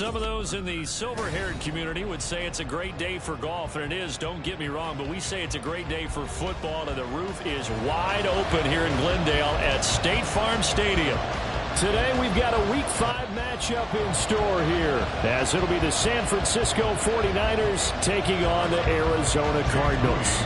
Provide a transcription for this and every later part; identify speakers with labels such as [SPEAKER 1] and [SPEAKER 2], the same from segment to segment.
[SPEAKER 1] Some of those in the silver-haired community would say it's a great day for golf, and it is, don't get me wrong, but we say it's a great day for football, and the roof is wide open here in Glendale at State Farm Stadium. Today we've got a Week 5 matchup in store here, as it'll be the San Francisco 49ers taking on the Arizona Cardinals.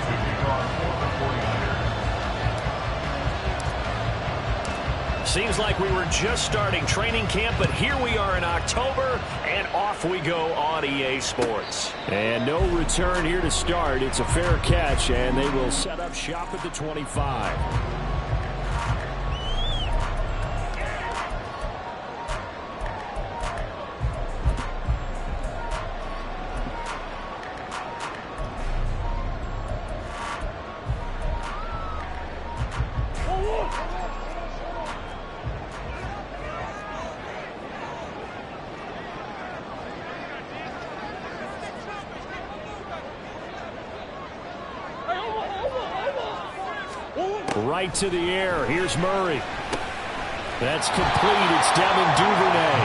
[SPEAKER 1] Seems like we were just starting training camp, but here we are in October, and off we go on EA Sports. And no return here to start. It's a fair catch, and they will set up shop at the 25. Right to the air. Here's Murray. That's complete. It's Devin Duvernay.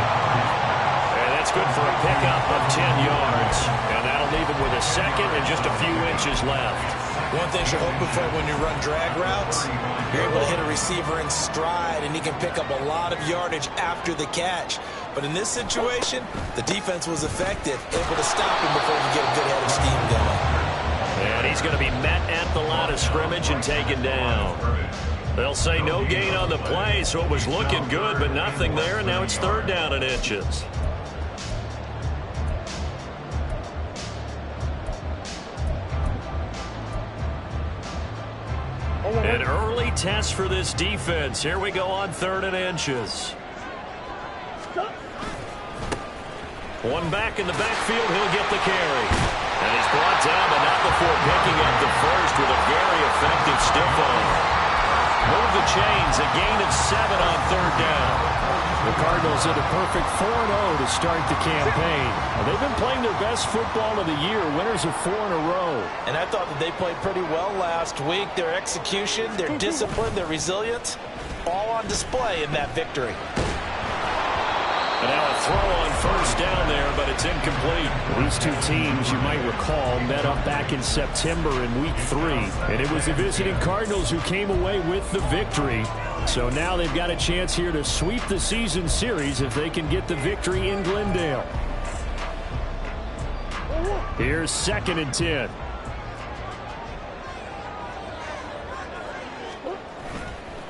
[SPEAKER 1] And that's good for a pickup of 10 yards. And that'll leave him with a second and just a few inches left.
[SPEAKER 2] One thing you're hoping for when you run drag routes, you're able to hit a receiver in stride, and he can pick up a lot of yardage after the catch. But in this situation, the defense was effective, able to stop him before he get a good head of steam going.
[SPEAKER 1] And he's going to be met at the line of scrimmage and taken down. They'll say no gain on the play, so it was looking good, but nothing there, and now it's third down and inches. An early test for this defense. Here we go on third and inches. One back in the backfield, he'll get the carry. And he's brought down, but not before picking up the first with a very effective stiff arm. Move the chains, a gain of 7 on third down. The Cardinals are the perfect 4-0 to start the campaign. They've been playing their best football of the year, winners of 4 in a row. And
[SPEAKER 2] I thought that they played pretty well last week. Their execution, their discipline, their resilience, all on display in that victory.
[SPEAKER 1] And now a throw on first down there, but it's incomplete. These two teams, you might recall, met up back in September in Week 3. And it was the visiting Cardinals who came away with the victory. So now they've got a chance here to sweep the season series if they can get the victory in Glendale. Here's 2nd and 10.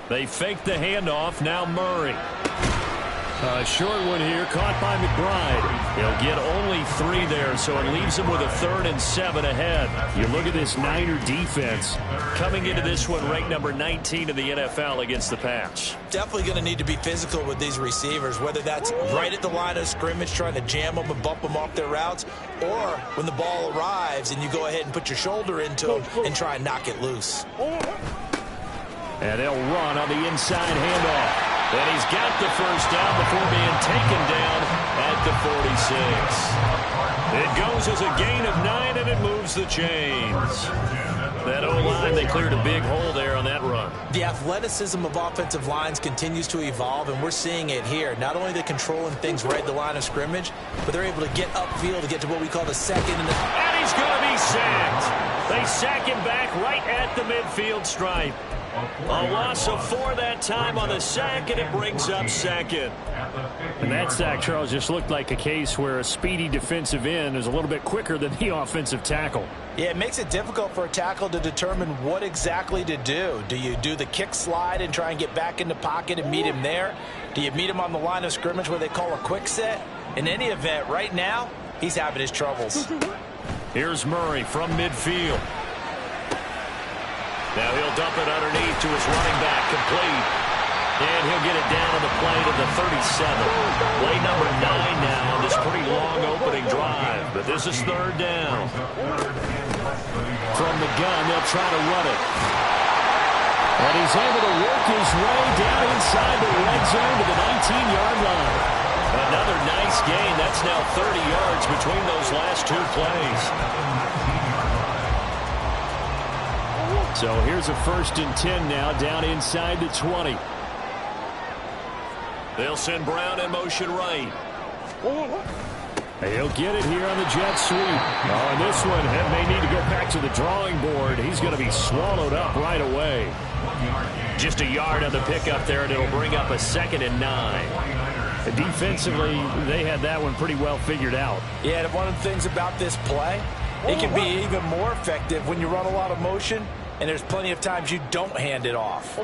[SPEAKER 1] They fake the handoff. Now Murray. A short one here, caught by McBride. He'll get only 3 there, so it leaves him with a 3rd and 7 ahead. You look at this Niner defense coming into this one ranked number 19 in the NFL against the pass.
[SPEAKER 2] Definitely going to need to be physical with these receivers, whether that's right at the line of scrimmage trying to jam them and bump them off their routes, or when the ball arrives and you go ahead and put your shoulder into them and try and knock it loose.
[SPEAKER 1] And they'll run on the inside handoff. And he's got the first down before being taken down at the 46. It goes as a gain of 9, and it moves the chains. That O-line, they cleared a big hole there on that run.
[SPEAKER 2] The athleticism of offensive lines continues to evolve, and we're seeing it here. Not only are they controlling things right at the line of scrimmage, but they're able to get upfield to get to what we call the second.
[SPEAKER 1] And he's going to be sacked. They sack him back right at the midfield stripe. A loss of 4 that time on the sack, and it brings up 2nd. And that sack, Charles, just looked like a case where a speedy defensive end is a little bit quicker than the offensive tackle.
[SPEAKER 2] Yeah, it makes it difficult for a tackle to determine what exactly to do. Do you do the kick slide and try and get back in the pocket and meet him there? Do you meet him on the line of scrimmage where they call a quick set? In any event, right now, he's having his troubles.
[SPEAKER 1] Here's Murray from midfield. Now he'll dump it underneath to his running back, complete. And he'll get it down on the play to the 37. Play number 9 now on this pretty long opening drive. But this is third down. From the gun, they'll try to run it. And he's able to work his way down inside the red zone to the 19-yard line. Another nice gain. That's now 30 yards between those last 2 plays. So here's a 1st and 10 now down inside the 20. They'll send Brown in motion right. He'll get it here on the jet sweep. Oh, and this one may need to go back to the drawing board. He's going to be swallowed up right away. Just a yard on the pickup there, and it'll bring up a 2nd and 9.
[SPEAKER 3] Defensively, they had that one pretty well figured out.
[SPEAKER 2] Yeah, and one of the things about this play, it can be even more effective when you run a lot of motion, and there's plenty of times you don't hand it off.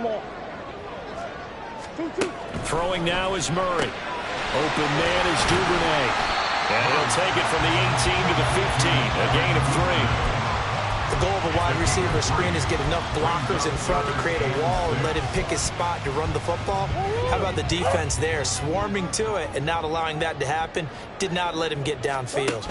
[SPEAKER 1] Throwing now is Murray. Open man is Duvernay. And he'll take it from the 18 to the 15, a gain of 3.
[SPEAKER 2] The goal of a wide receiver screen is get enough blockers in front to create a wall and let him pick his spot to run the football. How about the defense there, swarming to it and not allowing that to happen? Did not let him get downfield.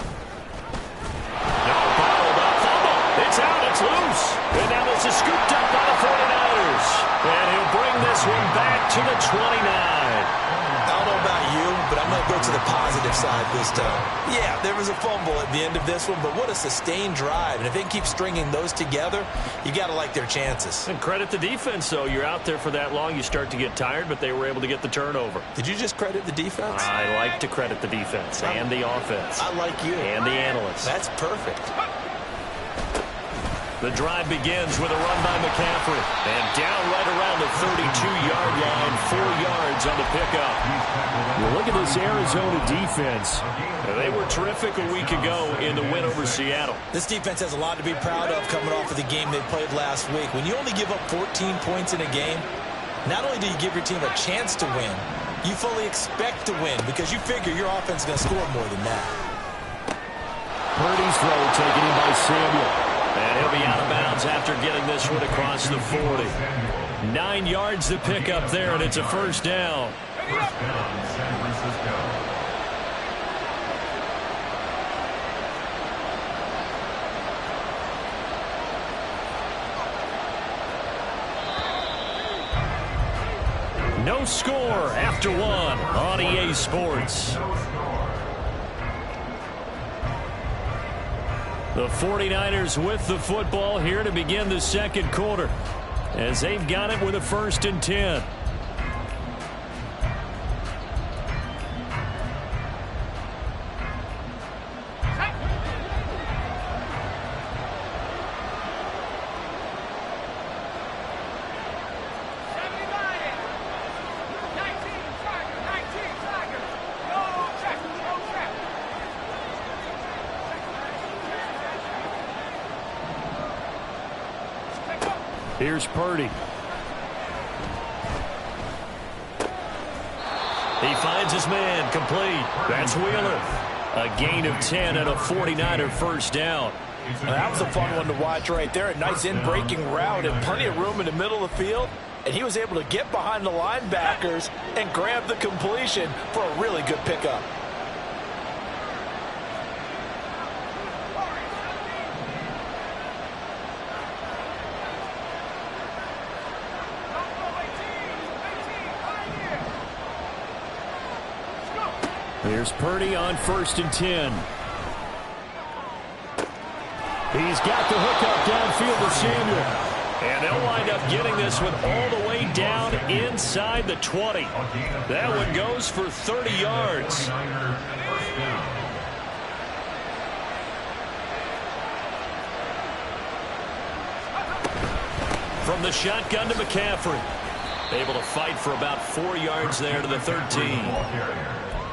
[SPEAKER 1] Now bottled up fumble. It's out, it's loose. And now this is scooped up by the 49ers. And he'll bring this one back to the 29.
[SPEAKER 2] I don't know about you, but I'm going to go to the positive side this time. Yeah, there was a fumble at the end of this one, but what a sustained drive. And if they keep stringing those together, you got to like their chances.
[SPEAKER 1] And credit the defense, though. You're out there for that long, you start to get tired, but they were able to get the turnover.
[SPEAKER 2] Did you just credit the defense?
[SPEAKER 1] I like to credit the defense and the offense.
[SPEAKER 2] I like you.
[SPEAKER 1] And the analysts.
[SPEAKER 2] That's perfect.
[SPEAKER 1] The drive begins with a run by McCaffrey. And down right around the 32-yard line, 4 yards on the pickup.
[SPEAKER 3] Well, look at this Arizona defense.
[SPEAKER 1] They were terrific a week ago in the win over Seattle.
[SPEAKER 2] This defense has a lot to be proud of coming off of the game they played last week. When you only give up 14 points in a game, not only do you give your team a chance to win, you fully expect to win because you figure your offense is going to score more than that.
[SPEAKER 3] Purdy's throw taken in by Samuel.
[SPEAKER 1] And he'll be out of bounds after getting this one across the 40. 9 yards to pick up there, and it's a first down. No score after 1 on EA Sports. The 49ers with the football here to begin the second quarter as they've got it with a 1st and 10.
[SPEAKER 3] Here's Purdy.
[SPEAKER 1] He finds his man, complete. That's Wheeler. A gain of 10 and a 49er first down.
[SPEAKER 2] Well, that was a fun one to watch right there. A nice in-breaking route and plenty of room in the middle of the field. And he was able to get behind the linebackers and grab the completion for a really good pickup.
[SPEAKER 3] Here's Purdy on 1st and 10. He's got the hook up downfield to Samuel.
[SPEAKER 1] And they'll wind up getting this one all the way down inside the 20. That one goes for 30 yards. From the shotgun to McCaffrey. Able to fight for about 4 yards there to the 13.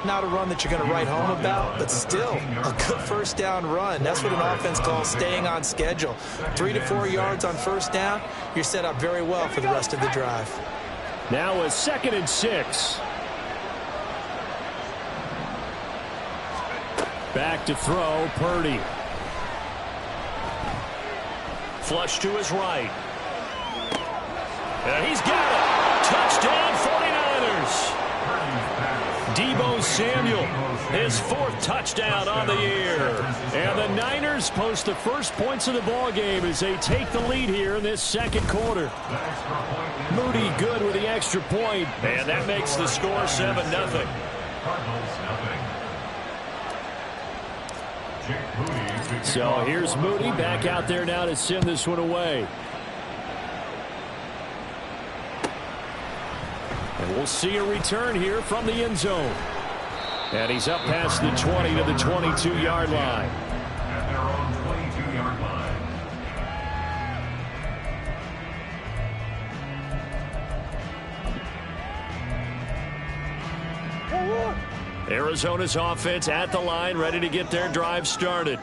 [SPEAKER 2] Not a run that you're going to write home about, but still a good first down run. That's what an offense calls staying on schedule. 3 to 4 yards on first down, you're set up very well for the rest of the drive.
[SPEAKER 3] Now a 2nd and 6. Back to throw, Purdy.
[SPEAKER 1] Flush to his right. And he's got it. Touchdown 49ers. Deebo Samuel, his 4th touchdown on the year.
[SPEAKER 3] And the Niners post the first points of the ball game as they take the lead here in this second quarter. Moody good with the extra point.
[SPEAKER 1] And that makes the score 7-0.
[SPEAKER 3] So here's Moody back out there now to send this one away. And we'll see a return here from the end zone. And he's up past the 20 to the 22-yard line.
[SPEAKER 4] At their own 22-yard line.
[SPEAKER 3] Arizona's offense at the line, ready to get their drive started.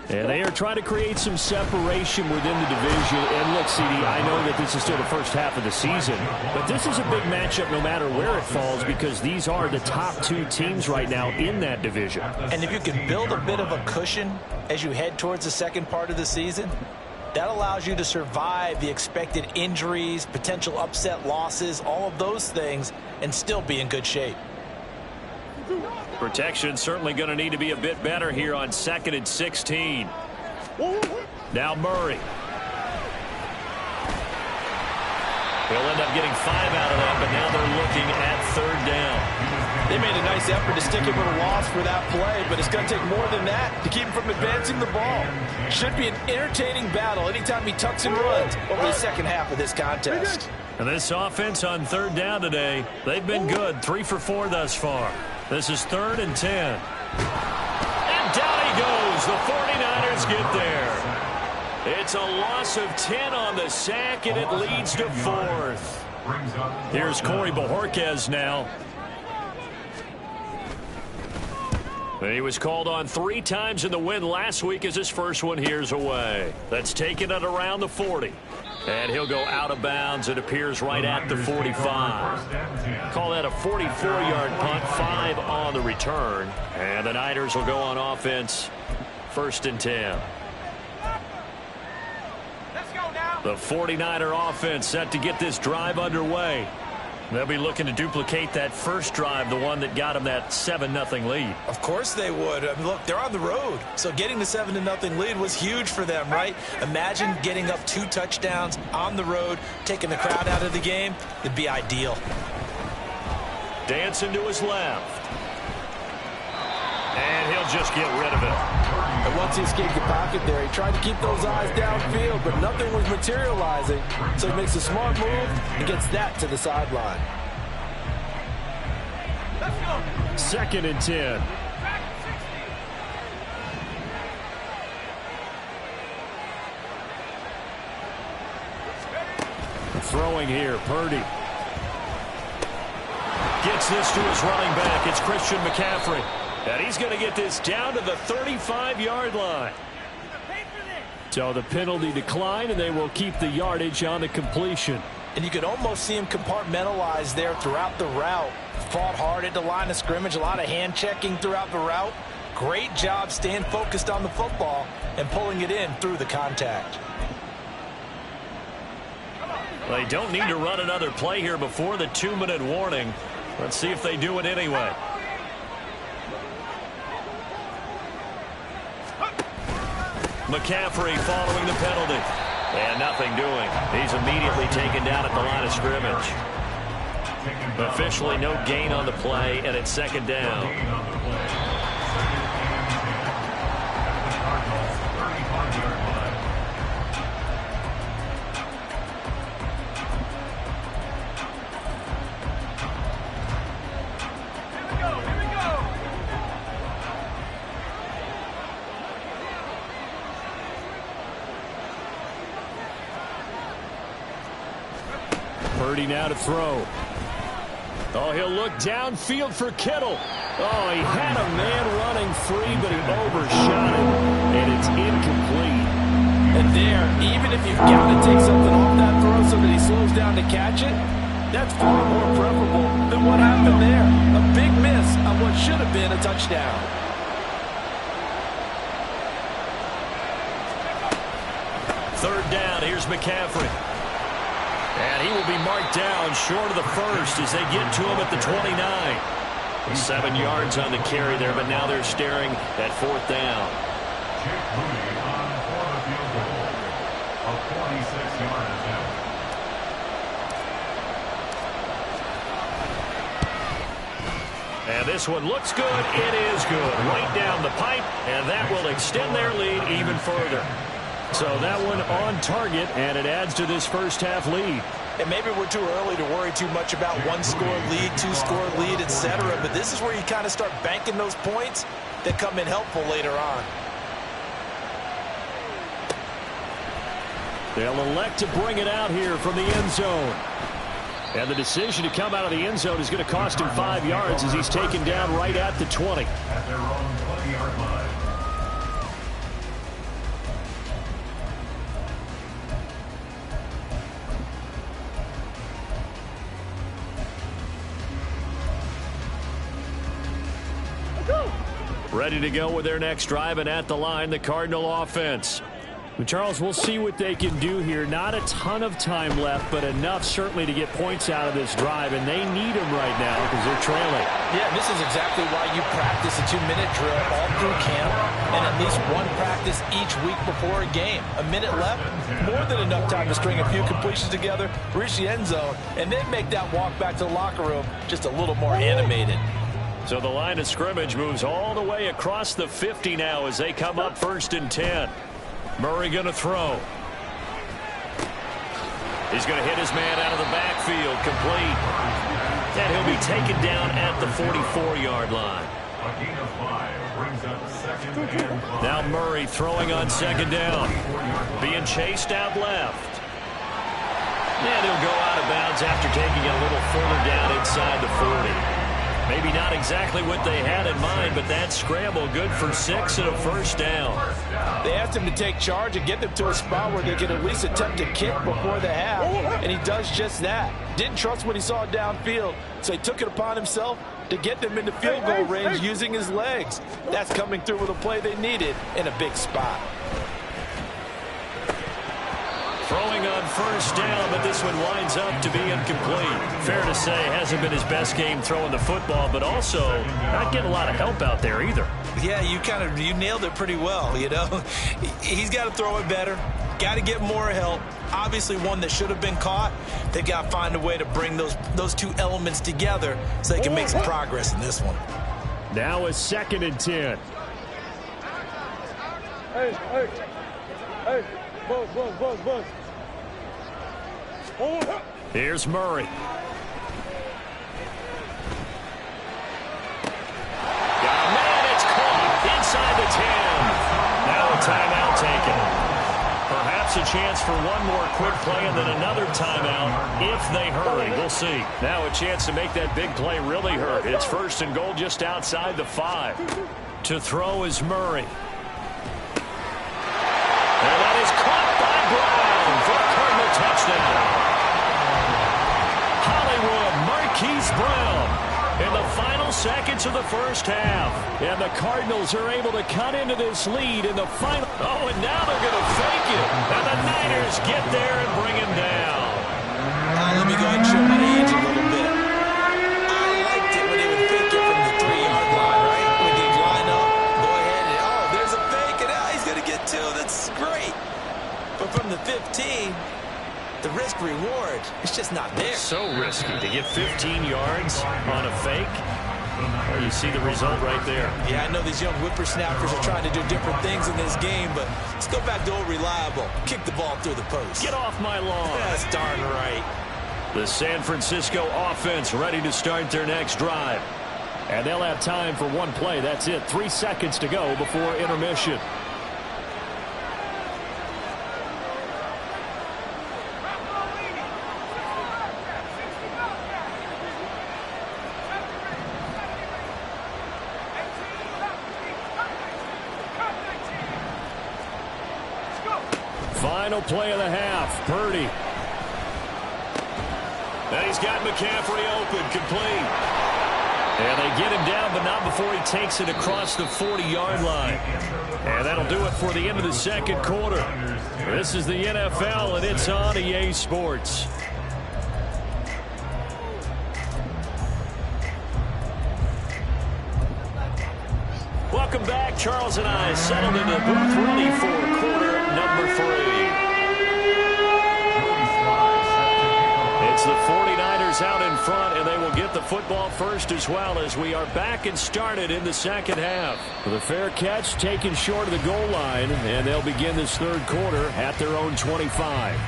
[SPEAKER 3] And they are trying to create some separation within the division. And look, CD, I know that this is still the first half of the season, but this is a big matchup no matter where it falls because these are the top two teams right now in that division.
[SPEAKER 2] And if you can build a bit of a cushion as you head towards the second part of the season, that allows you to survive the expected injuries, potential upset losses, all of those things, and still be in good shape.
[SPEAKER 3] Protection certainly going to need to be a bit better here on 2nd and 16. Now Murray. He'll end up getting 5 out of that, but now they're looking at 3rd down.
[SPEAKER 5] They made a nice effort to stick him with a loss for that play, but it's going to take more than that to keep him from advancing the ball. Should be an entertaining battle anytime he tucks and runs over the second half of this contest.
[SPEAKER 3] And this offense on 3rd down today, they've been good. 3 for 4 thus far. This is 3rd and 10. And down he goes. The 49ers get there. It's a loss of 10 on the sack, and it leads to 4th. Here's Corey Bojorquez now. He was called on 3 times in the win last week as his first one here's away. That's taken it around the 40. And he'll go out of bounds. It appears right at the 45. Call that a 44-yard punt, 5 on the return. And the Niners will go on offense, 1st and 10.
[SPEAKER 5] Let's go now.
[SPEAKER 3] The 49er offense set to get this drive underway. They'll be looking to duplicate that first drive, the one that got them that 7-0 lead.
[SPEAKER 2] Of course they would. I mean, look, they're on the road. So getting the 7-0 lead was huge for them, right? Imagine getting up 2 touchdowns on the road, taking the crowd out of the game. It'd be ideal.
[SPEAKER 3] Dancing to his left. And he'll just get rid of it.
[SPEAKER 5] And once he escaped the pocket there, he tried to keep those eyes downfield, but nothing was materializing. So he makes a smart move and gets that to the sideline.
[SPEAKER 3] 2nd and 10. Throwing here, Purdy. Gets this to his running back. It's Christian McCaffrey. And he's going to get this down to the 35-yard line. So the penalty declined, and they will keep the yardage on the completion.
[SPEAKER 2] And you could almost see him compartmentalize there throughout the route. Fought hard at the line of scrimmage, a lot of hand checking throughout the route. Great job staying focused on the football and pulling it in through the contact.
[SPEAKER 3] They don't need to run another play here before the 2-minute warning. Let's see if they do it anyway. McCaffrey following the penalty. And nothing doing. He's immediately taken down at the line of scrimmage. Officially no gain on the play, and it's 2nd down. Purdy now to throw. Oh, he'll look downfield for Kittle. Oh, he had a man running free, but he overshot it, and it's incomplete.
[SPEAKER 5] And there, even if you've got to take something off that throw so that he slows down to catch it, that's far more preferable than what happened there. A big miss on what should have been a touchdown.
[SPEAKER 3] Third down, here's McCaffrey. And he will be marked down short of the first as they get to him at the 29. 7 yards on the carry there, but now they're staring at 4th down. And this one looks good. It is good. Right down the pipe, and that will extend their lead even further. So that one on target, and it adds to this first half lead.
[SPEAKER 2] And maybe we're too early to worry too much about one-score lead, two-score lead, etc. But this is where you kind of start banking those points that come in helpful later on.
[SPEAKER 3] They'll elect to bring it out here from the end zone. And the decision to come out of the end zone is going to cost him 5 yards as he's taken down right at the 20.
[SPEAKER 4] At their own 20-yard line.
[SPEAKER 3] Ready to go with their next drive, and at the line, the Cardinal offense. But Charles, we'll see what they can do here. Not a ton of time left, but enough certainly to get points out of this drive, and they need them right now because they're trailing.
[SPEAKER 5] Yeah, this is exactly why you practice a 2-minute drill all through camp and at least one practice each week before a game. A minute left, more than enough time to string a few completions together, reach the end zone, and then make that walk back to the locker room just a little more animated.
[SPEAKER 3] So the line of scrimmage moves all the way across the 50 now as they come up 1st and 10. Murray going to throw. He's going to hit his man out of the backfield, complete. And he'll be taken down at the 44-yard line.
[SPEAKER 4] A gain of 5 brings up 2nd and 5.
[SPEAKER 3] Now Murray throwing on 2nd down. Being chased out left. And he'll go out of bounds after taking it a little further down inside the 40. Maybe not exactly what they had in mind, but that scramble good for 6 and a 1st down.
[SPEAKER 5] They asked him to take charge and get them to a spot where they could at least attempt to kick before the half, and he does just that. Didn't trust what he saw downfield, so he took it upon himself to get them into field goal range using his legs. That's coming through with a play they needed in a big spot.
[SPEAKER 3] Throwing on 1st down, but this one winds up to be incomplete. Fair to say, hasn't been his best game throwing the football, but also not getting a lot of help out there either.
[SPEAKER 2] Yeah, you nailed it pretty well, you know. He's got to throw it better. Got to get more help. Obviously one that should have been caught. They've got to find a way to bring those two elements together so they can make some progress in this one.
[SPEAKER 3] Now a 2nd and 10.
[SPEAKER 6] Hey. Buzz.
[SPEAKER 3] Here's Murray. Got a man, it's caught inside the 10. Now a timeout taken. Perhaps a chance for one more quick play and then another timeout if they hurry. We'll see. Now a chance to make that big play really hurt. It's 1st and goal just outside the 5. To throw is Murray. And that is caught by Brown for a Cardinal touchdown. Hollywood Marquise Brown in the final seconds of the 1st half. And the Cardinals are able to cut into this lead in the final. Oh, and now they're going to fake it. And the Niners get there and bring him down.
[SPEAKER 2] Let me go ahead and show my age a little bit. I liked it when they would fake it from the 3-yard line, right? When they'd line up, go ahead and, oh, there's a fake, and he's going to get 2. That's great. But from the 15, the risk-reward, it's just not there.
[SPEAKER 3] So risky to get 15 yards on a fake. Well, you see the result right there.
[SPEAKER 2] Yeah, I know these young whippersnappers are trying to do different things in this game, but let's go back to old reliable. Kick the ball through the post.
[SPEAKER 3] Get off my lawn.
[SPEAKER 2] That's darn right.
[SPEAKER 3] The San Francisco offense ready to start their next drive. And they'll have time for one play. That's it. 3 seconds to go before intermission. Final play of the half. Purdy. And he's got McCaffrey open, complete. And they get him down, but not before he takes it across the 40-yard line. And that'll do it for the end of the 2nd quarter. This is the NFL, and it's on EA Sports. Welcome back. Charles and I settled into the booth ready for quarter number 3. It's the 49ers out in front, and they will get the football first as well as we are back and started in the 2nd half. The fair catch taken short of the goal line, and they'll begin this 3rd quarter at their own 25.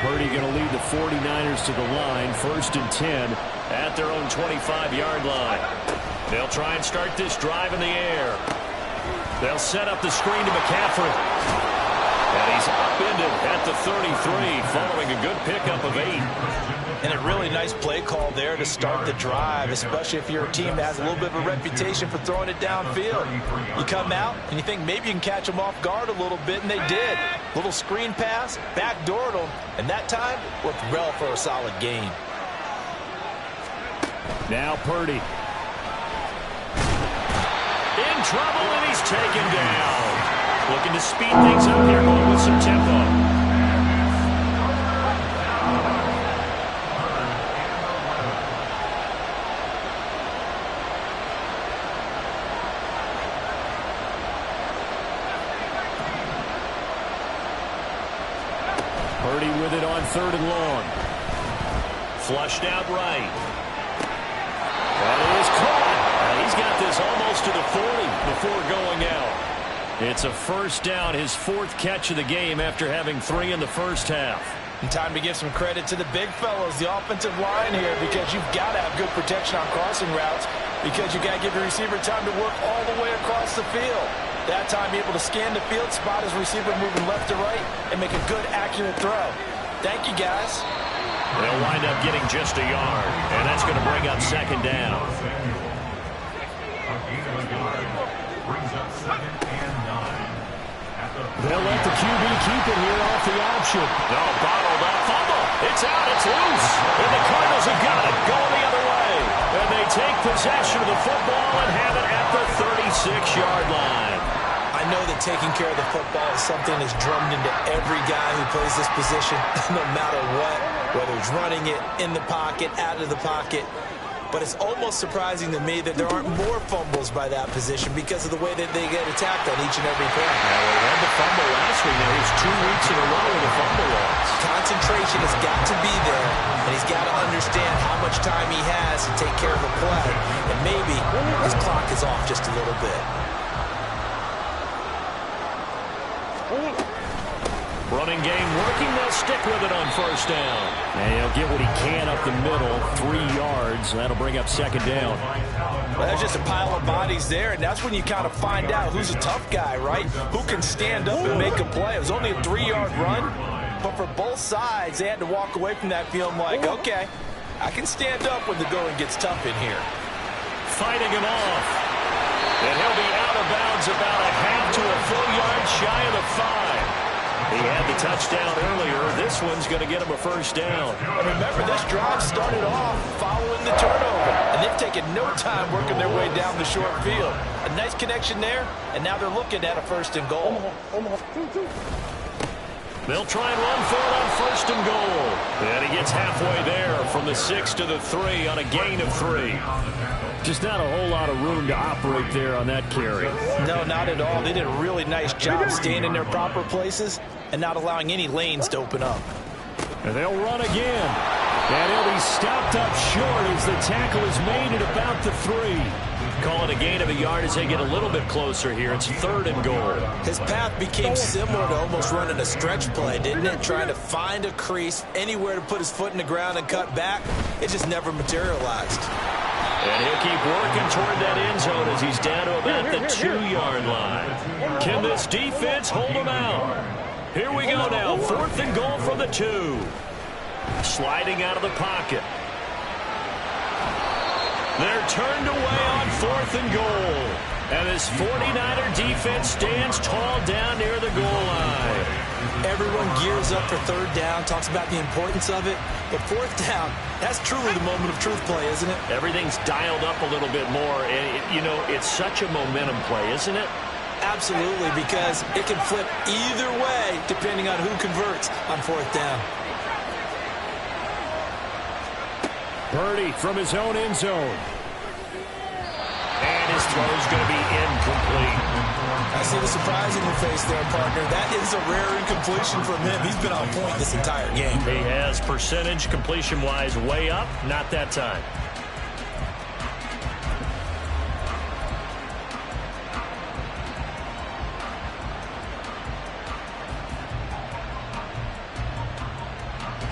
[SPEAKER 3] Purdy going to lead the 49ers to the line, 1st and 10 at their own 25-yard line. They'll try and start this drive in the air. They'll set up the screen to McCaffrey. And he's upended at the 33 following a good pickup of 8.
[SPEAKER 5] And a really nice play call there to start the drive, especially if you're a team that has a little bit of a reputation for throwing it downfield. You come out and you think maybe you can catch them off guard a little bit, and they did. Little screen pass, backdoored them, and that time worked well for a solid gain.
[SPEAKER 3] Now Purdy. In trouble, and he's taken down. Looking to speed things up here, going with some tempo. Purdy with it on 3rd and long. Flushed out right. That is caught. And he's got this almost to the 40 before going out. It's a 1st down, his 4th catch of the game after having 3 in the first half.
[SPEAKER 5] And time to give some credit to the big fellas, the offensive line here, because you've got to have good protection on crossing routes, because you've got to give your receiver time to work all the way across the field. That time, be able to scan the field, spot his receiver moving left to right, and make a good, accurate throw. Thank you, guys.
[SPEAKER 3] They'll wind up getting just a yard, and that's going to bring up 2nd down. They'll let the QB keep it here off the option. No, bottled up, fumble. It's out, it's loose. And the Cardinals have got it, going the other way. And they take possession of the football and have it at the 36-yard line.
[SPEAKER 2] I know that taking care of the football is something that's drummed into every guy who plays this position, no matter what, whether it's running it, in the pocket, out of the pocket. But it's almost surprising to me that there aren't more fumbles by that position because of the way that they get attacked on each and every play.
[SPEAKER 3] Now, they had the fumble last week. Now, it's 2 weeks in a row with a fumble loss.
[SPEAKER 2] Concentration has got to be there, and he's got to understand how much time he has to take care of a play, and maybe his clock is off just a little bit.
[SPEAKER 3] Running game working. They'll stick with it on 1st down. And he'll get what he can up the middle, 3 yards. That'll bring up 2nd down.
[SPEAKER 5] Well, there's just a pile of bodies there, and that's when you kind of find out who's a tough guy, right? Who can stand up and make a play. It was only a 3-yard run, but for both sides, they had to walk away from that feeling like, okay, I can stand up when the going gets tough in here.
[SPEAKER 3] Fighting him off. And he'll be out of bounds about a half to a full yard shy of the 5. He had the touchdown earlier. This one's going to get him a 1st down.
[SPEAKER 5] And remember, this drive started off following the turnover, and they've taken no time working their way down the short field. A nice connection there, and now they're looking at a 1st and goal.
[SPEAKER 3] They'll try and run for it on 1st and goal. And he gets halfway there from the 6 to the 3 on a gain of 3. Just not a whole lot of room to operate there on that carry.
[SPEAKER 5] No, not at all. They did a really nice job staying in their proper places and not allowing any lanes to open up.
[SPEAKER 3] And they'll run again. And he'll be stopped up short as the tackle is made at about the 3. Call it a gain of a yard as they get a little bit closer here. It's 3rd and goal.
[SPEAKER 2] His path became similar to almost running a stretch play, didn't it? Trying to find a crease, anywhere to put his foot in the ground and cut back. It just never materialized.
[SPEAKER 3] And he'll keep working toward that end zone as he's down to about the 2-yard line. Can this defense hold him out? Here we go now. 4th and goal from the 2. Sliding out of the pocket. They're turned away on 4th and goal. And this 49er defense stands tall down near the goal line.
[SPEAKER 2] Everyone gears up for 3rd down, talks about the importance of it. But 4th down, that's truly the moment of truth play, isn't it?
[SPEAKER 3] Everything's dialed up a little bit more. And, you know, it's such a momentum play, isn't it?
[SPEAKER 2] Absolutely, because it can flip either way depending on who converts on 4th down.
[SPEAKER 3] Purdy from his own end zone. And his throw's going to be incomplete.
[SPEAKER 2] I see the surprise in your face there, partner. That is a rare incompletion from him. He's been on point this entire game.
[SPEAKER 3] He has percentage completion-wise way up. Not that time.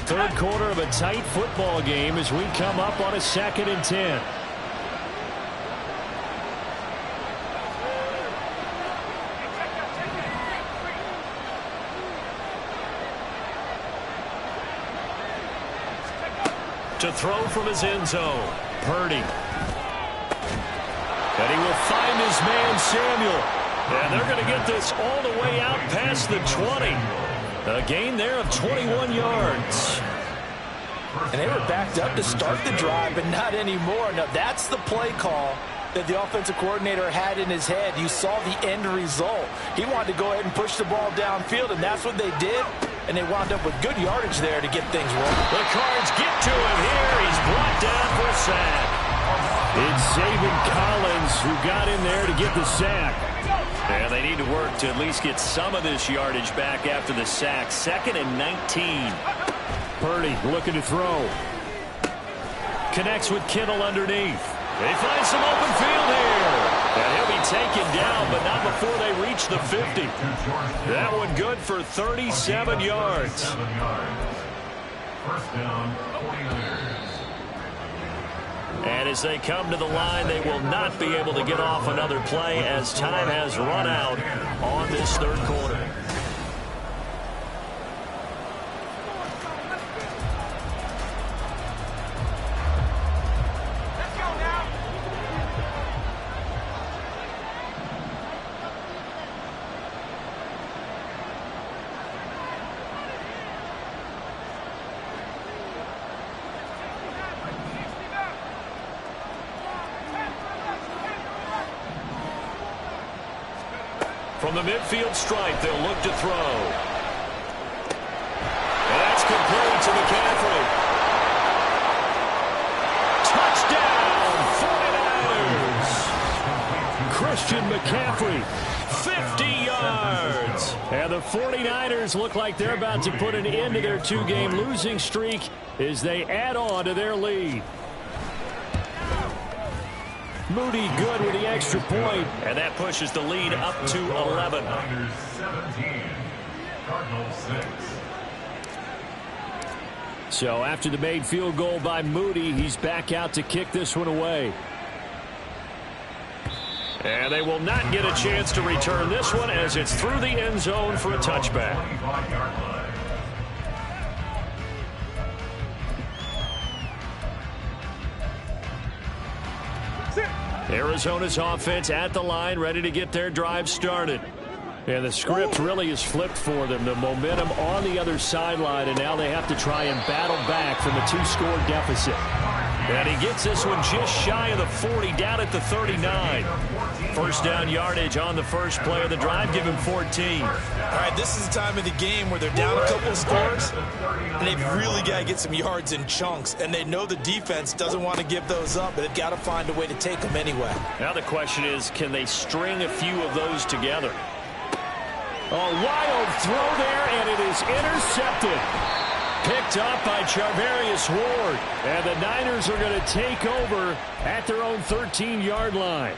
[SPEAKER 3] Third quarter of a tight football game as we come up on a 2nd and 10. To throw from his end zone, Purdy. And he will find his man, Samuel. And they're going to get this all the way out past the 20. A gain there of 21 yards.
[SPEAKER 5] And they were backed up to start the drive, but not anymore. Now, that's the play call that the offensive coordinator had in his head. You saw the end result. He wanted to go ahead and push the ball downfield, and that's what they did. And they wound up with good yardage there to get things rolling.
[SPEAKER 3] The Cards get to him here. He's brought down for a sack. It's Zaven Collins who got in there to get the sack.
[SPEAKER 1] And they need to work to at least get some of this yardage back after the sack. 2nd and 19.
[SPEAKER 3] Purdy looking to throw. Connects with Kittle underneath. They find some open field here. And he'll be taken down, but not before they reach the 50. That one good for 37 yards.
[SPEAKER 4] First down, 49ers.
[SPEAKER 1] And as they come to the line, they will not be able to get off another play as time has run out on this third quarter.
[SPEAKER 3] From the midfield stripe, they'll look to throw. And that's complete to McCaffrey. Touchdown, 49ers! Christian McCaffrey, 50 yards. And the 49ers look like they're about to put an end to their 2-game losing streak as they add on to their lead. Moody good with the extra point.
[SPEAKER 1] And that pushes the lead up to 11.
[SPEAKER 4] Niners 17, Cardinals 6.
[SPEAKER 3] So after the made field goal by Moody, he's back out to kick this one away. And they will not get a chance to return this one as it's through the end zone for a touchback.
[SPEAKER 4] 25-yard line.
[SPEAKER 3] Arizona's offense at the line, ready to get their drive started. And the script really is flipped for them. The momentum on the other sideline, and now they have to try and battle back from a 2-score deficit. And he gets this one just shy of the 40, down at the 39. First down yardage on the first play of the drive, give him 14.
[SPEAKER 2] All right, this is the time of the game where they're down a couple of scores, and they've really got to get some yards in chunks. And they know the defense doesn't want to give those up, but they've got to find a way to take them anyway.
[SPEAKER 1] Now the question is, can they string a few of those together?
[SPEAKER 3] A wild throw there, and it is intercepted. Picked up by Charvarius Ward. And the Niners are going to take over at their own 13-yard line.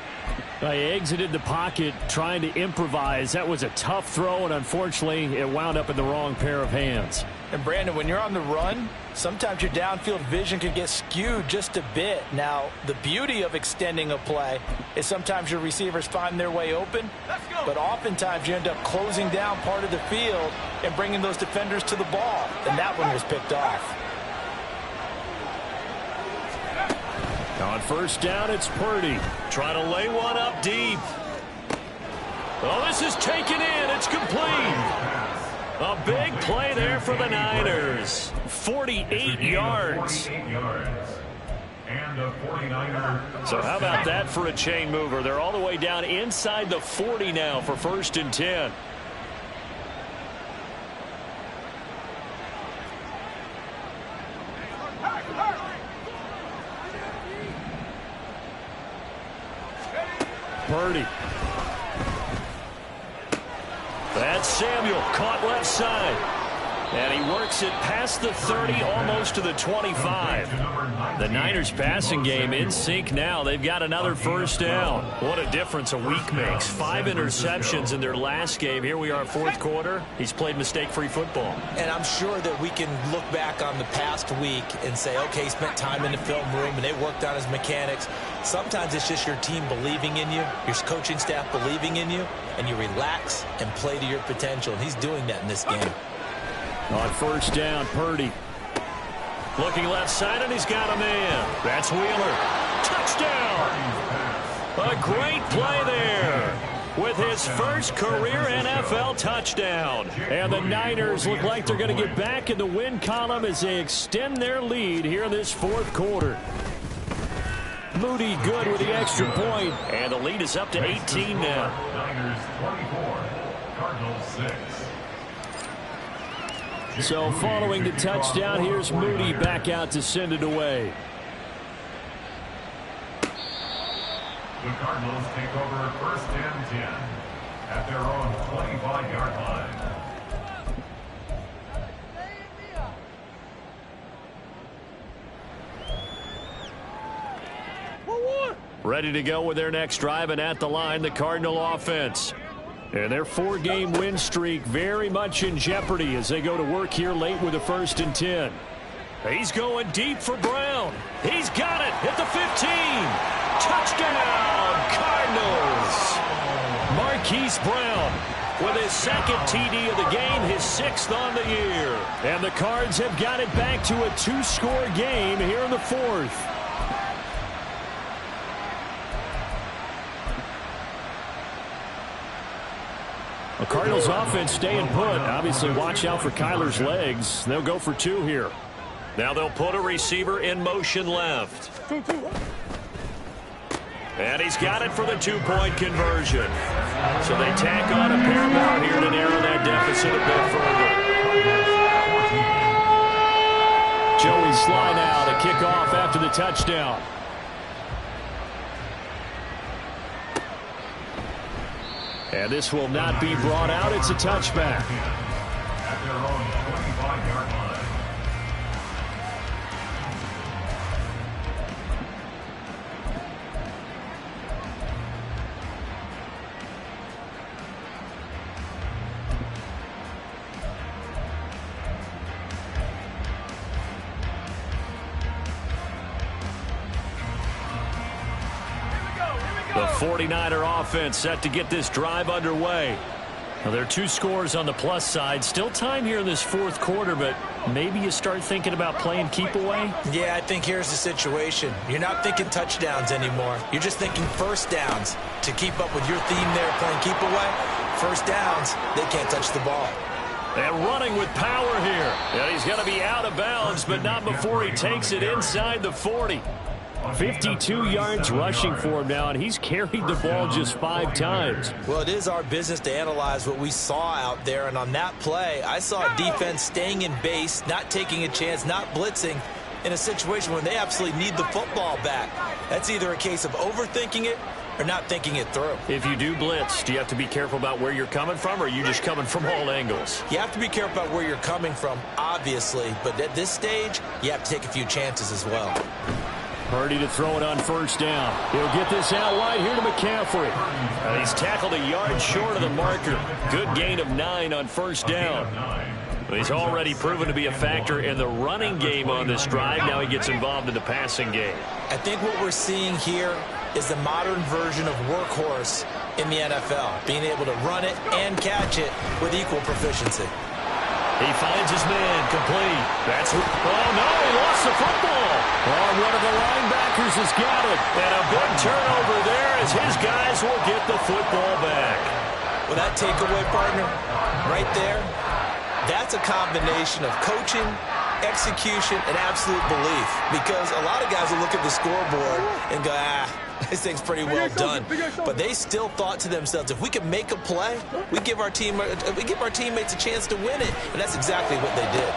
[SPEAKER 3] They exited the pocket trying to improvise. That was a tough throw, and unfortunately, it wound up in the wrong pair of hands.
[SPEAKER 5] And, Brandon, when you're on the run, sometimes your downfield vision can get skewed just a bit. Now, the beauty of extending a play is sometimes your receivers find their way open, but oftentimes you end up closing down part of the field and bringing those defenders to the ball. And that one was picked off.
[SPEAKER 3] On first down, it's Purdy.
[SPEAKER 1] Trying to lay one up deep.
[SPEAKER 3] Oh, this is taken in. It's complete. A big play there for the Niners. 48 yards.
[SPEAKER 4] And a 49er.
[SPEAKER 3] So how about that for a chain mover? They're all the way down inside the 40 now for 1st and 10. Purdy. That's Samuel, caught left side. And he works it past the 30, almost to the 25. The Niners passing game in sync now. They've got another first down. What a difference a week makes. 5 interceptions in their last game. Here we are, fourth quarter. He's played mistake-free football.
[SPEAKER 2] And I'm sure that we can look back on the past week and say, okay, he spent time in the film room and they worked on his mechanics. Sometimes it's just your team believing in you, your coaching staff believing in you, and you relax and play to your potential. And he's doing that in this game.
[SPEAKER 3] On first down, Purdy. Looking left side, and he's got a man. That's Wheeler. Touchdown! A great play there with his first career NFL touchdown. And the Niners look like they're going to get back in the win column as they extend their lead here in this fourth quarter. Moody good with the extra point. And the lead is up to 18 now.
[SPEAKER 4] Niners 24, Cardinals 6.
[SPEAKER 3] So following the touchdown, here's Moody back out to send it away.
[SPEAKER 4] The Cardinals take over first and 10 at their own 25-yard line.
[SPEAKER 3] Ready to go with their next drive, and at the line, the Cardinal offense. And their 4-game win streak very much in jeopardy as they go to work here late with a 1st and 10. He's going deep for Brown. He's got it at the 15. Touchdown, Cardinals. Marquise Brown with his 2nd TD of the game, his 6th on the year. And the Cards have got it back to a 2-score game here in the 4th. The Cardinals offense staying put. Obviously, watch out for Kyler's legs. They'll go for 2 here. Now they'll put a receiver in motion left. And he's got it for the 2-point conversion. So they tack on a pair more here to narrow that deficit a bit further. Joey Sly now to kick off after the touchdown. And this will not be brought out. It's a touchback.
[SPEAKER 4] At their own 25-yard line.
[SPEAKER 3] The 49er offense set to get this drive underway. Now, there are 2 scores on the plus side. Still time here in this 4th quarter, but maybe you start thinking about playing keep away?
[SPEAKER 2] Yeah, I think here's the situation. You're not thinking touchdowns anymore. You're just thinking first downs. To keep up with your theme there, playing keep away, first downs, they can't touch the ball.
[SPEAKER 3] And running with power here. And he's going to be out of bounds, but not before he takes it inside the 40. 52 yards rushing for him now, and he's carried the ball just 5 times.
[SPEAKER 2] Well, it is our business to analyze what we saw out there, and on that play, I saw a defense staying in base, not taking a chance, not blitzing in a situation when they absolutely need the football back. That's either a case of overthinking it or not thinking it through.
[SPEAKER 3] If you do blitz, do you have to be careful about where you're coming from, or are you just coming from all angles?
[SPEAKER 2] You have to be careful about where you're coming from, obviously, but at this stage, you have to take a few chances as well.
[SPEAKER 3] Purdy to throw it on first down. He'll get this out wide here to McCaffrey. And he's tackled a yard short of the marker. Good gain of 9 on first down. He's already proven to be a factor in the running game on this drive. Now he gets involved in the passing game.
[SPEAKER 2] I think what we're seeing here is the modern version of workhorse in the NFL, being able to run it and catch it with equal proficiency.
[SPEAKER 3] He finds his man, complete. That's oh no, he lost the football. Oh, one of the linebackers has got it. And a big turnover there as his guys will get the football back.
[SPEAKER 2] Well, that takeaway, partner, right there, that's a combination of coaching, execution, and absolute belief. Because a lot of guys will look at the scoreboard and go, this thing's pretty well done. But they still thought to themselves, if we can make a play, we give our teammates a chance to win it. And that's exactly what they did.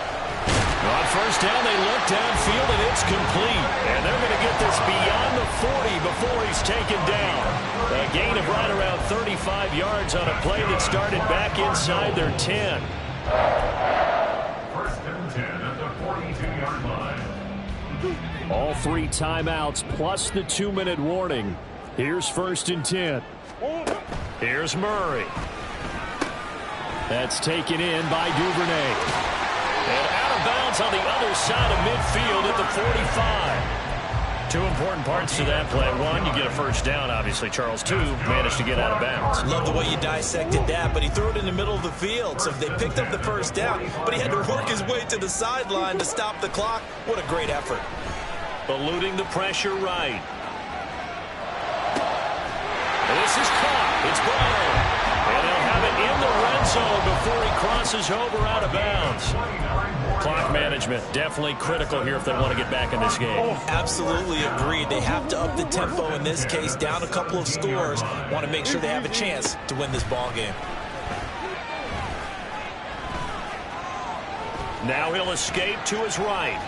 [SPEAKER 3] On first down, they look downfield, and it's complete. And they're going to get this beyond the 40 before he's taken down. A gain of right around 35 yards on a play that started back inside their 10. All 3 timeouts plus the 2-minute warning. Here's 1st and 10. Here's Murray. That's taken in by Duvernay. And out of bounds on the other side of midfield at the 45. 2 important parts to that play. 1, you get a first down, obviously. Charles, 2, managed to get out of bounds.
[SPEAKER 2] Love the way you dissected that, but he threw it in the middle of the field. So they picked up the first down, but he had to work his way to the sideline to stop the clock. What a great effort.
[SPEAKER 3] Eluding the pressure right. This is caught. It's ball. And they'll have it in the red zone before he crosses over out of bounds. Clock management, definitely critical here if they want to get back in this game.
[SPEAKER 2] Absolutely agreed. They have to up the tempo in this case, down a couple of scores. Want to make sure they have a chance to win this ball game.
[SPEAKER 3] Now he'll escape to his right.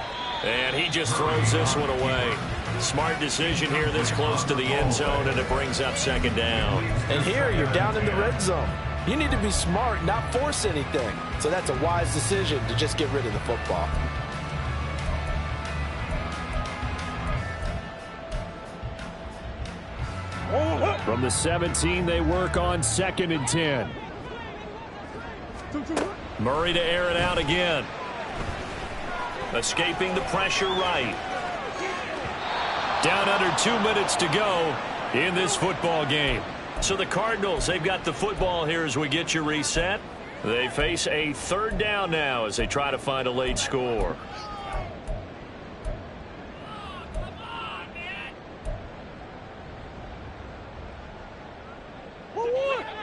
[SPEAKER 3] And he just throws this one away. Smart decision here this close to the end zone, and it brings up 2nd down.
[SPEAKER 5] And here you're down in the red zone. You need to be smart, not force anything. So that's a wise decision to just get rid of the football.
[SPEAKER 3] From the 17, they work on 2nd and 10. Murray to air it out again. Escaping the pressure right. Down under 2 minutes to go in this football game. So the Cardinals, they've got the football here as we get you reset. They face a 3rd down now as they try to find a late score.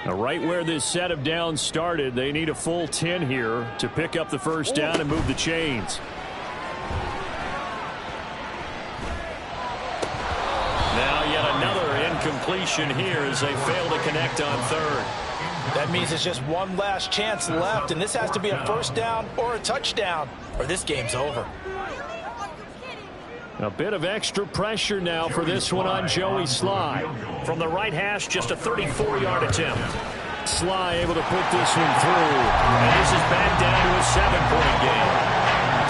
[SPEAKER 3] Now, right where this set of downs started, they need a full 10 here to pick up the first down and move the chains. Now yet another incompletion here as they fail to connect on 3rd.
[SPEAKER 5] That means it's just one last chance left, and this has to be a first down or a touchdown, or this game's over.
[SPEAKER 3] A bit of extra pressure now for this one on Joey Sly. From the right hash, just a 34-yard attempt. Sly able to put this one through, and this is back down to a 7-point game.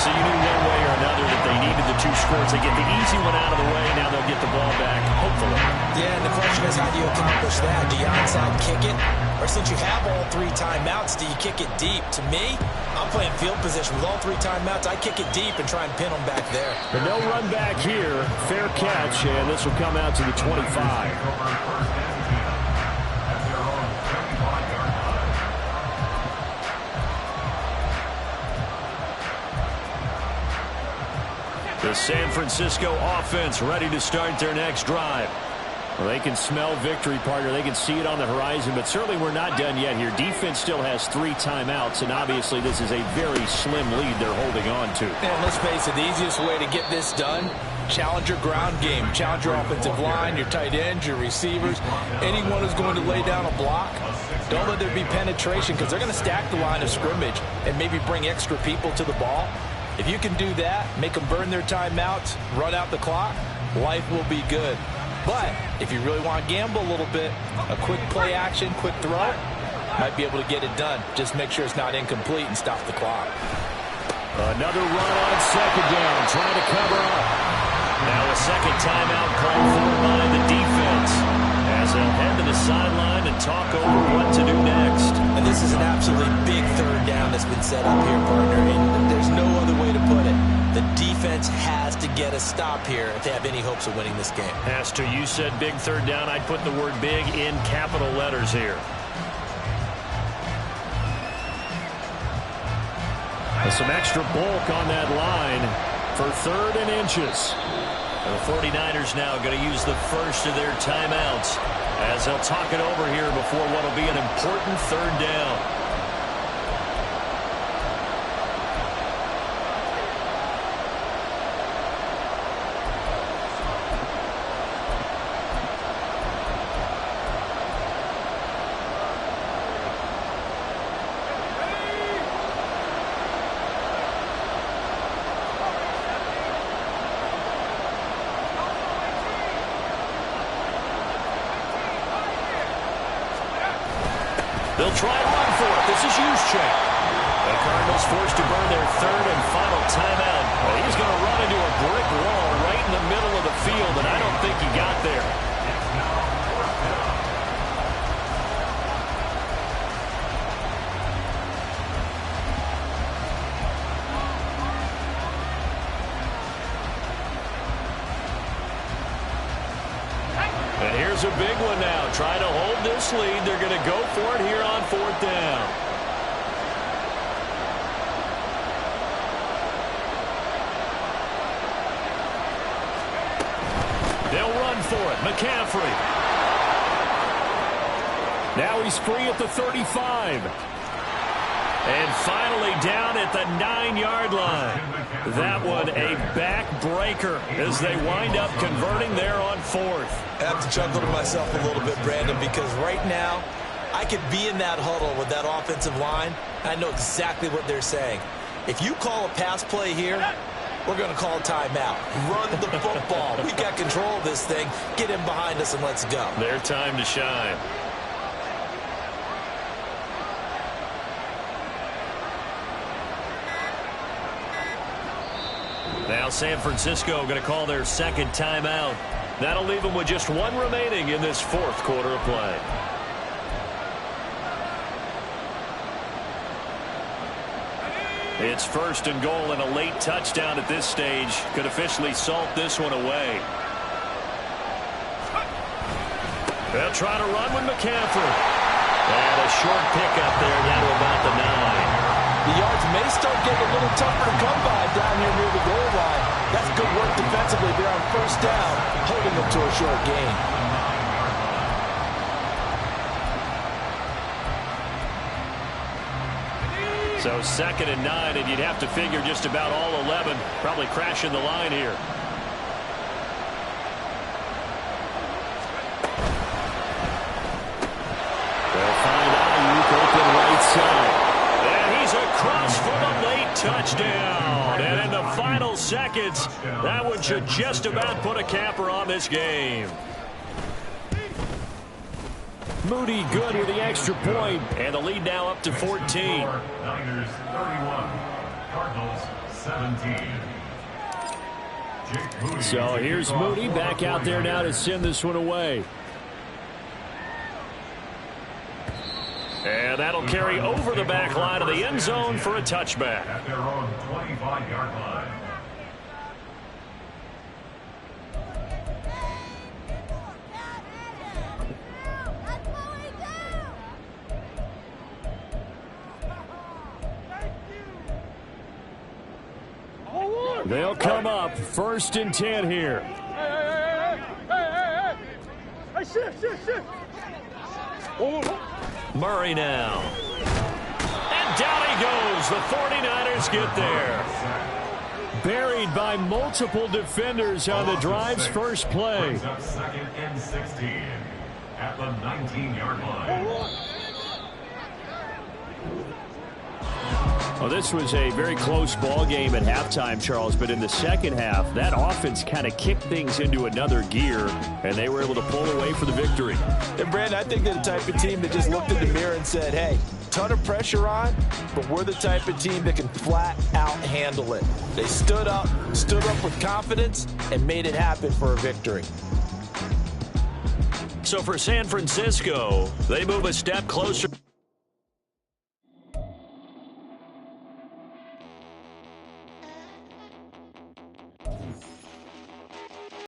[SPEAKER 3] So you knew one way or another that they needed the 2 scores. They get the easy one out of the way. Now they'll get the ball back, hopefully.
[SPEAKER 2] Yeah, and the question is, how do you accomplish that? Do you onside kick it? Or since you have all 3 timeouts, do you kick it deep? To me, I'm playing field position. With all 3 timeouts, I kick it deep and try and pin them back there.
[SPEAKER 3] But no run back here. Fair catch, and this will come out to the 25. The San Francisco offense ready to start their next drive. Well, they can smell victory, partner. They can see it on the horizon, but certainly we're not done yet here. Defense still has 3 timeouts, and obviously this is a very slim lead they're holding on to.
[SPEAKER 5] And let's face it, the easiest way to get this done, challenge your ground game. Challenge your offensive line, your tight ends, your receivers. Anyone who's going to lay down a block, don't let there be penetration because they're going to stack the line of scrimmage and maybe bring extra people to the ball. If you can do that, make them burn their timeouts, run out the clock, life will be good. But if you really want to gamble a little bit, a quick play action, quick throw, might be able to get it done. Just make sure it's not incomplete and stop the clock.
[SPEAKER 3] Another run on 2nd down, trying to cover up. Now a 2nd timeout called for by the defense as they'll head to the sideline and talk over what to do next.
[SPEAKER 2] And this is an absolutely big 3rd down that's been set up here, partner, and there's no other way to put it. The defense has to get a stop here if they have any hopes of winning this game.
[SPEAKER 3] Has to. You said big 3rd down. I'd put the word big in capital letters here. And some extra bulk on that line for 3rd and inches. And the 49ers now going to use the first of their timeouts as they'll talk it over here before what will be an important 3rd down. They'll try and run for it. This is Juszczyk. The Cardinals forced to burn their 3rd and final timeout. Well, he's going to run into a brick wall. And here's a big one now. Trying to hold this lead. They're going to go for it here on 4th down. They'll run for it. McCaffrey. Now he's free at the 35. And finally down at the 9-yard line. That one a backbreaker as they wind up converting there on 4th.
[SPEAKER 2] I have to chuckle to myself a little bit, Brandon, because right now I could be in that huddle with that offensive line. I know exactly what they're saying. If you call a pass play here, we're going to call a timeout. Run the football. We got control of this thing. Get him behind us and let's go.
[SPEAKER 3] Their time to shine. Now San Francisco going to call their second timeout. That'll leave them with just one remaining in this 4th quarter of play. It's 1st and goal, and a late touchdown at this stage could officially salt this one away. They'll try to run with McCaffrey. And a short pickup there down to about the 9.
[SPEAKER 5] The yards may start getting a little tougher to come by down here near the goal line. That's good work defensively there on 1st down, holding them to a short gain.
[SPEAKER 3] So 2nd and 9, and you'd have to figure just about all 11 probably crashing the line here. They'll find Ayuk open right side. Across for the late touchdown. And in the final seconds, that one should just about put a capper on this game. Moody good with the extra point, and the lead now up to 14.
[SPEAKER 4] Niners 31, Cardinals 17.
[SPEAKER 3] So here's Moody back out there now to send this one away. And that'll carry over the back line of the end zone for a touchback.
[SPEAKER 4] At their own 25-yard line.
[SPEAKER 3] They'll come up 1st and 10 here.
[SPEAKER 6] Hey, shift.
[SPEAKER 3] Murray now. And down he goes. The 49ers get there. Buried by multiple defenders on the drive's first play.
[SPEAKER 4] Brings up 2nd and 16 at the 19-yard line.
[SPEAKER 3] Well, this was a very close ball game at halftime, Charles, but in the second half, that offense kind of kicked things into another gear, and they were able to pull away for the victory.
[SPEAKER 5] And, Brandon, I think they're the type of team that just looked in the mirror and said, hey, ton of pressure on, but we're the type of team that can flat out handle it. They stood up with confidence and made it happen for a victory.
[SPEAKER 3] So for San Francisco, they move a step closer